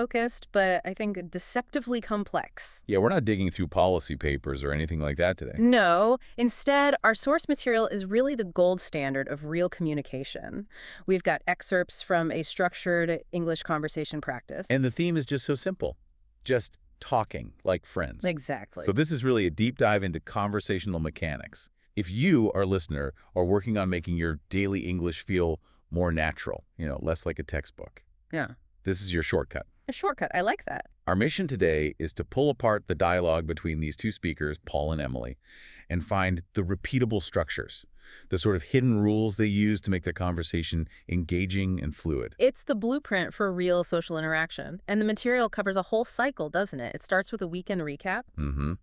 focused, but I think deceptively complex. Yeah, we're not digging through policy papers or anything like that today. No, instead, our source material is really the gold standard of real communication. We've got excerpts from a structured English conversation practice. And the theme is just so simple. Just talking like friends. Exactly. So this is really a deep dive into conversational mechanics. If you, our listener, are working on making your daily English feel more natural, less like a textbook, Yeah. this is your shortcut. A shortcut. I like that. Our mission today is to pull apart the dialogue between these two speakers, Paul and Emily, and find the repeatable structures, the sort of hidden rules they use to make their conversation engaging and fluid. It's the blueprint for real social interaction. And the material covers a whole cycle, doesn't it? It starts with a weekend recap.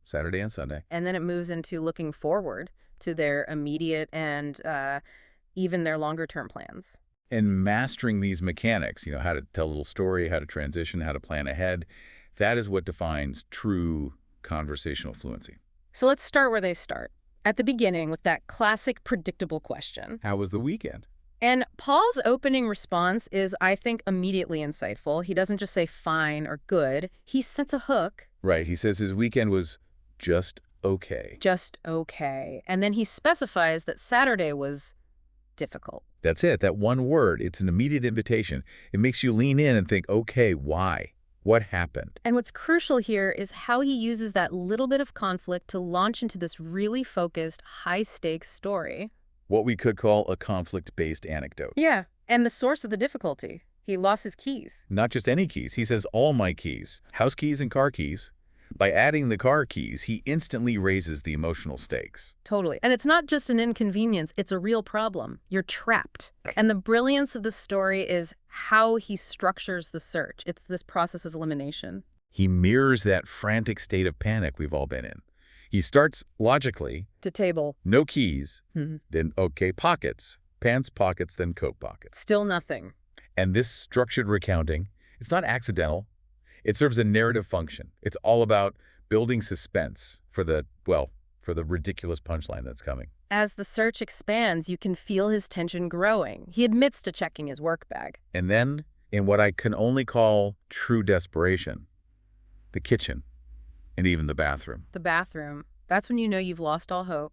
Saturday and Sunday. And then it moves into looking forward to their immediate and even their longer-term plans. And mastering these mechanics, how to tell a little story, how to transition, how to plan ahead, that is what defines true conversational fluency. So let's start where they start, at the beginning with that classic predictable question. How was the weekend? And Paul's opening response is, I think, immediately insightful. He doesn't just say fine or good. He sets a hook. Right. He says his weekend was just okay. Just okay. And then he specifies that Saturday was difficult. That's it. That one word. It's an immediate invitation. It makes you lean in and think, okay, why? What happened? And what's crucial here is how he uses that little bit of conflict to launch into this really focused, high-stakes story. What we could call a conflict-based anecdote. Yeah, and the source of the difficulty. He lost his keys. Not just any keys. He says all my keys, house keys and car keys. By adding the car keys, he instantly raises the emotional stakes. Totally. And it's not just an inconvenience, it's a real problem. You're trapped. And the brilliance of the story is how he structures the search. It's this process of elimination. He mirrors that frantic state of panic we've all been in. He starts logically. To table. No keys, then okay, pockets. Pants pockets, then coat pockets. Still nothing. And this structured recounting, it's not accidental. It serves a narrative function. It's all about building suspense for the ridiculous punchline that's coming. As the search expands, you can feel his tension growing. He admits to checking his work bag. And then, in what I can only call true desperation, the kitchen and even the bathroom. The bathroom. That's when you know you've lost all hope.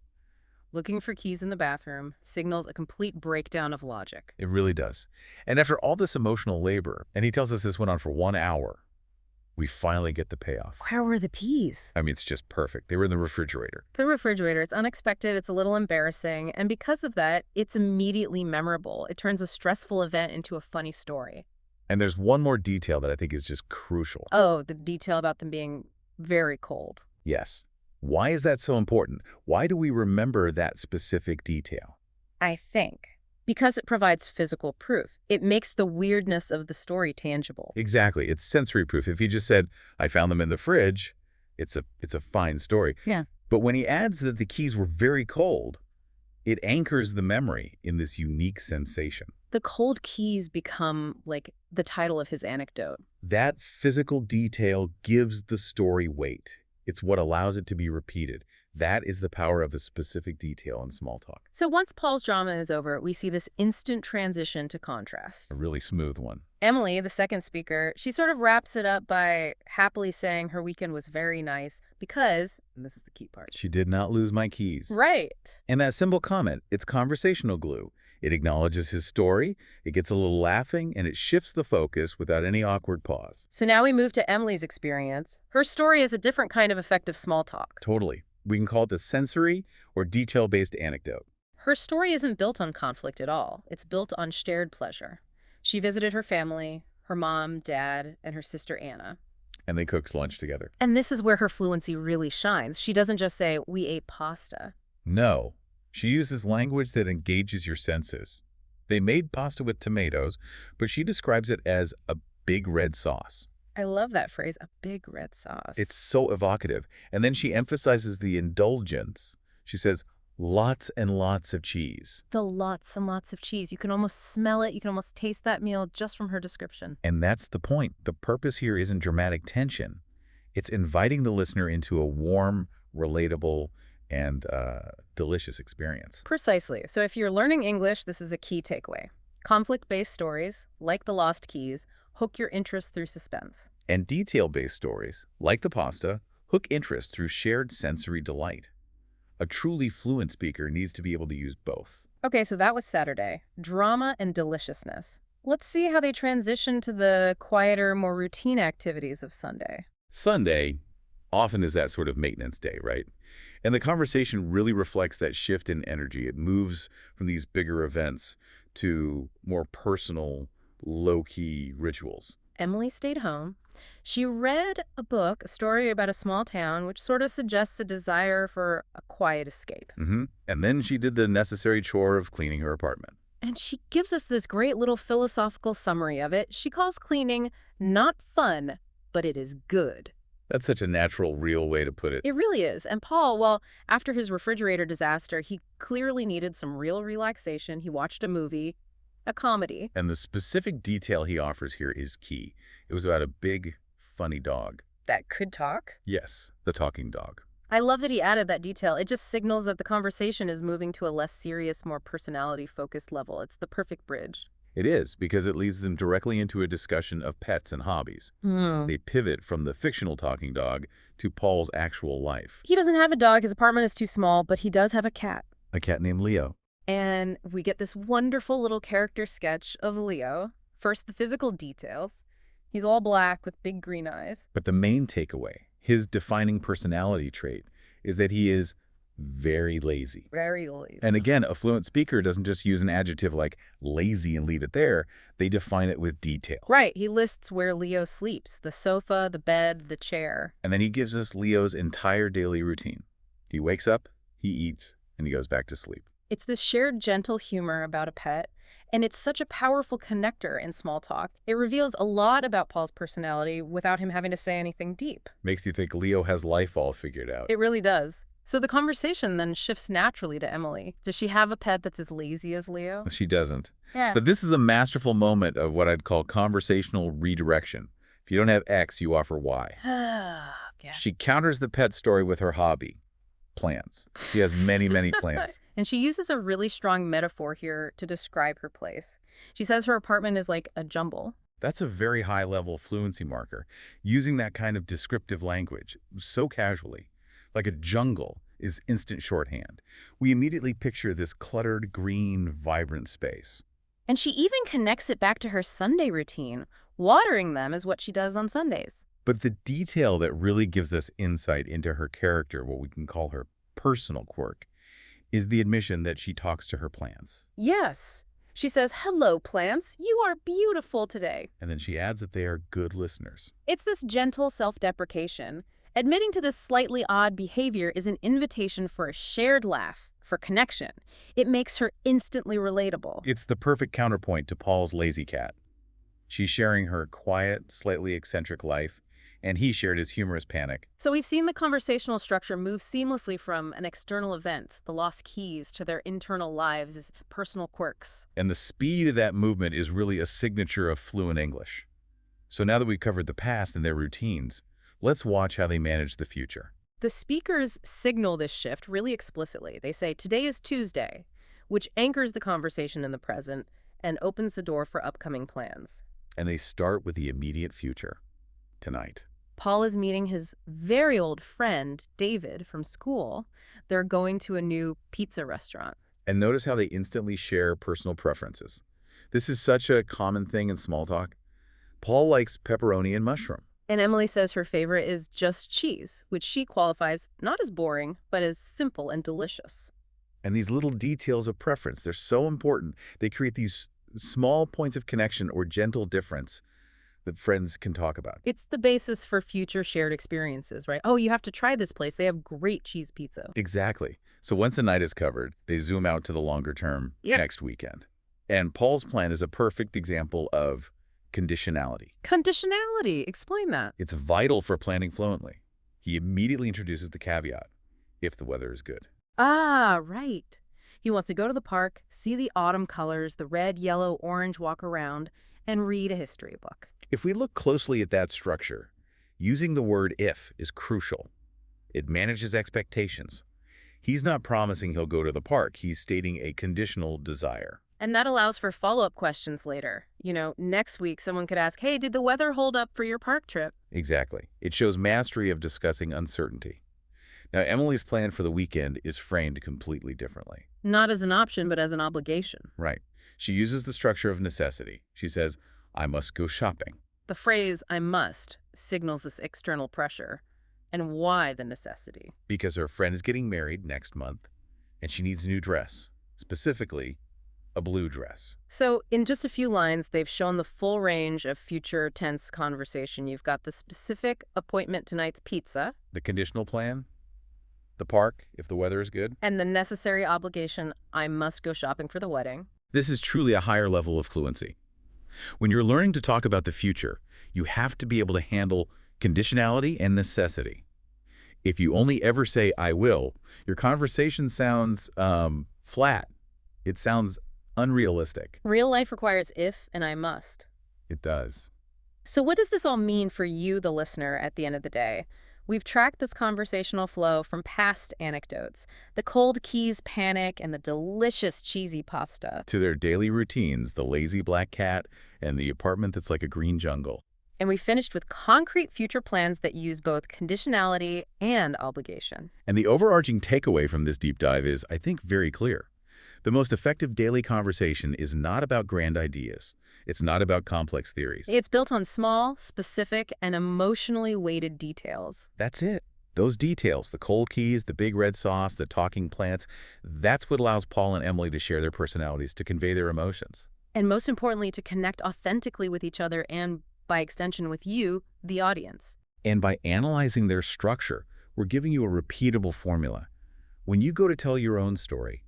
Looking for keys in the bathroom signals a complete breakdown of logic. It really does. And after all this emotional labor, and he tells us this went on for 1 hour, we finally get the payoff. Where were the peas? I mean, it's just perfect. They were in the refrigerator. The refrigerator. It's unexpected. It's a little embarrassing. And because of that, it's immediately memorable. It turns a stressful event into a funny story. And there's one more detail that I think is just crucial. Oh, the detail about them being very cold. Yes. Why is that so important? Why do we remember that specific detail? I think because it provides physical proof. It makes the weirdness of the story tangible. Exactly. It's sensory proof. If he just said, I found them in the fridge, it's a fine story. Yeah. But when he adds that the keys were very cold, it anchors the memory in this unique sensation. The cold keys become like the title of his anecdote. That physical detail gives the story weight. It's what allows it to be repeated. That is the power of a specific detail in small talk. So once Paul's drama is over, we see this instant transition to contrast. A really smooth one. Emily, the second speaker, she sort of wraps it up by happily saying her weekend was very nice because, and this is the key part, she did not lose my keys. Right. And that simple comment, it's conversational glue. It acknowledges his story, it gets a little laughing, and it shifts the focus without any awkward pause. So now we move to Emily's experience. Her story is a different kind of effective small talk. Totally. We can call it the sensory or detail-based anecdote. Her story isn't built on conflict at all. It's built on shared pleasure. She visited her family, her mom, dad, and her sister Anna. And they cooked lunch together. And this is where her fluency really shines. She doesn't just say, we ate pasta. No. She uses language that engages your senses. They made pasta with tomatoes, but she describes it as a big red sauce. I love that phrase, a big red sauce. It's so evocative. And then she emphasizes the indulgence. She says, lots and lots of cheese. The lots and lots of cheese. You can almost smell it. You can almost taste that meal just from her description. And that's the point. The purpose here isn't dramatic tension. It's inviting the listener into a warm, relatable, and delicious experience. Precisely. So if you're learning English, this is a key takeaway. Conflict-based stories, like The Lost Keys, hook your interest through suspense. And detail-based stories, like the pasta, hook interest through shared sensory delight. A truly fluent speaker needs to be able to use both. Okay, so that was Saturday. Drama and deliciousness. Let's see how they transition to the quieter, more routine activities of Sunday. Sunday often is that sort of maintenance day, right? And the conversation really reflects that shift in energy. It moves from these bigger events to more personal, low-key rituals. Emily stayed home. She read a book, a story about a small town, which sort of suggests a desire for a quiet escape. And then she did the necessary chore of cleaning her apartment. And she gives us this great little philosophical summary of it. She calls cleaning not fun, but it is good. That's such a natural, real way to put it. It really is. And Paul, well, after his refrigerator disaster, he clearly needed some real relaxation. He watched a movie, a comedy. And the specific detail he offers here is key. It was about a big, funny dog. That could talk? Yes, the talking dog. I love that he added that detail. It just signals that the conversation is moving to a less serious, more personality-focused level. It's the perfect bridge. It is, because it leads them directly into a discussion of pets and hobbies. They pivot from the fictional talking dog to Paul's actual life. He doesn't have a dog. His apartment is too small, but he does have a cat. A cat named Leo. And we get this wonderful little character sketch of Leo. First, the physical details. He's all black with big green eyes. But the main takeaway, his defining personality trait, is that he is very lazy. Very lazy. And again, a fluent speaker doesn't just use an adjective like lazy and leave it there. They define it with detail. Right. He lists where Leo sleeps, the sofa, the bed, the chair. And then he gives us Leo's entire daily routine. He wakes up, he eats, and he goes back to sleep. It's this shared gentle humor about a pet, and it's such a powerful connector in small talk. It reveals a lot about Paul's personality without him having to say anything deep. Makes you think Leo has life all figured out. It really does. So the conversation then shifts naturally to Emily. Does she have a pet that's as lazy as Leo? She doesn't. Yeah. But this is a masterful moment of what I'd call conversational redirection. If you don't have X, you offer Y. Yeah. She counters the pet story with her hobby, plants. She has many, many plants. And she uses a really strong metaphor here to describe her place. She says her apartment is like a jumble. That's a very high-level fluency marker, using that kind of descriptive language so casually. Like a jungle is instant shorthand. We immediately picture this cluttered, green, vibrant space. And she even connects it back to her Sunday routine. Watering them is what she does on Sundays. But the detail that really gives us insight into her character, what we can call her personal quirk, is the admission that she talks to her plants. Yes. She says, "Hello, plants. You are beautiful today." And then she adds that they are good listeners. It's this gentle self-deprecation. Admitting to this slightly odd behavior is an invitation for a shared laugh, for connection. It makes her instantly relatable. It's the perfect counterpoint to Paul's lazy cat. She's sharing her quiet, slightly eccentric life, and he shared his humorous panic. So we've seen the conversational structure move seamlessly from an external event, the lost keys, to their internal lives as personal quirks. And the speed of that movement is really a signature of fluent English. So now that we've covered the past and their routines, let's watch how they manage the future. The speakers signal this shift really explicitly. They say, "Today is Tuesday," which anchors the conversation in the present and opens the door for upcoming plans. And they start with the immediate future, tonight. Paul is meeting his very old friend, David, from school. They're going to a new pizza restaurant. And notice how they instantly share personal preferences. This is such a common thing in small talk. Paul likes pepperoni and mushroom. And Emily says her favorite is just cheese, which she qualifies not as boring, but as simple and delicious. And these little details of preference, they're so important. They create these small points of connection or gentle difference that friends can talk about. It's the basis for future shared experiences, right? Oh, you have to try this place. They have great cheese pizza. Exactly. So once the night is covered, they zoom out to the longer term next weekend. And Paul's plan is a perfect example of conditionality. Conditionality. Explain that. It's vital for planning fluently. He immediately introduces the caveat, if the weather is good. Ah, right. He wants to go to the park, see the autumn colors, the red, yellow, orange, walk around, and read a history book. If we look closely at that structure, using the word if is crucial. It manages expectations. He's not promising he'll go to the park. He's stating a conditional desire. And that allows for follow-up questions later. Next week, someone could ask, hey, did the weather hold up for your park trip? Exactly. It shows mastery of discussing uncertainty. Now, Emily's plan for the weekend is framed completely differently. Not as an option, but as an obligation. Right. She uses the structure of necessity. She says, I must go shopping. The phrase, I must, signals this external pressure. And why the necessity? Because her friend is getting married next month, and she needs a new dress, specifically a blue dress. So in just a few lines, they've shown the full range of future tense conversation. You've got the specific appointment tonight's pizza. The conditional plan, the park, if the weather is good. And the necessary obligation, I must go shopping for the wedding. This is truly a higher level of fluency. When you're learning to talk about the future, you have to be able to handle conditionality and necessity. If you only ever say, I will, your conversation sounds flat. It sounds unrealistic. Real life requires if and I must. It does. So what does this all mean for you, the listener, at the end of the day? We've tracked this conversational flow from past anecdotes, the cold keys panic and the delicious cheesy pasta, To their daily routines, the lazy black cat and the apartment that's like a green jungle. and we finished with concrete future plans that use both conditionality and obligation. And the overarching takeaway from this deep dive is, I think, very clear. The most effective daily conversation is not about grand ideas. It's not about complex theories. It's built on small, specific, and emotionally weighted details. That's it. Those details, the cold keys, the big red sauce, the talking plants, that's what allows Paul and Emily to share their personalities, to convey their emotions. And most importantly, to connect authentically with each other and, by extension, with you, the audience. And by analyzing their structure, we're giving you a repeatable formula. When you go to tell your own story,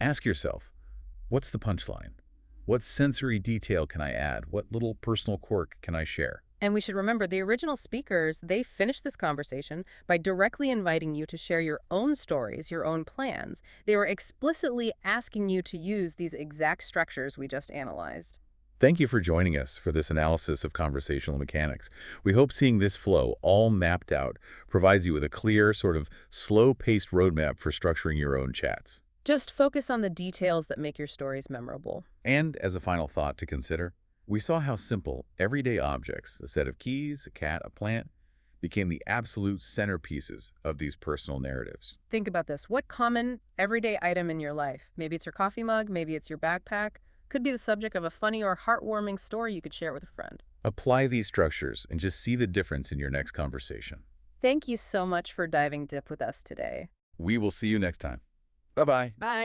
ask yourself, what's the punchline? What sensory detail can I add? What little personal quirk can I share? And we should remember the original speakers, they finished this conversation by directly inviting you to share your own stories, your own plans. They were explicitly asking you to use these exact structures we just analyzed. Thank you for joining us for this analysis of conversational mechanics. We hope seeing this flow all mapped out provides you with a clear, sort of slow-paced roadmap for structuring your own chats. Just focus on the details that make your stories memorable. And as a final thought to consider, we saw how simple, everyday objects, a set of keys, a cat, a plant, became the absolute centerpieces of these personal narratives. Think about this. What common, everyday item in your life? Maybe it's your coffee mug, maybe it's your backpack. Could be the subject of a funny or heartwarming story you could share with a friend. Apply these structures and just see the difference in your next conversation. Thank you so much for diving deep with us today. We will see you next time. Bye-bye. Bye.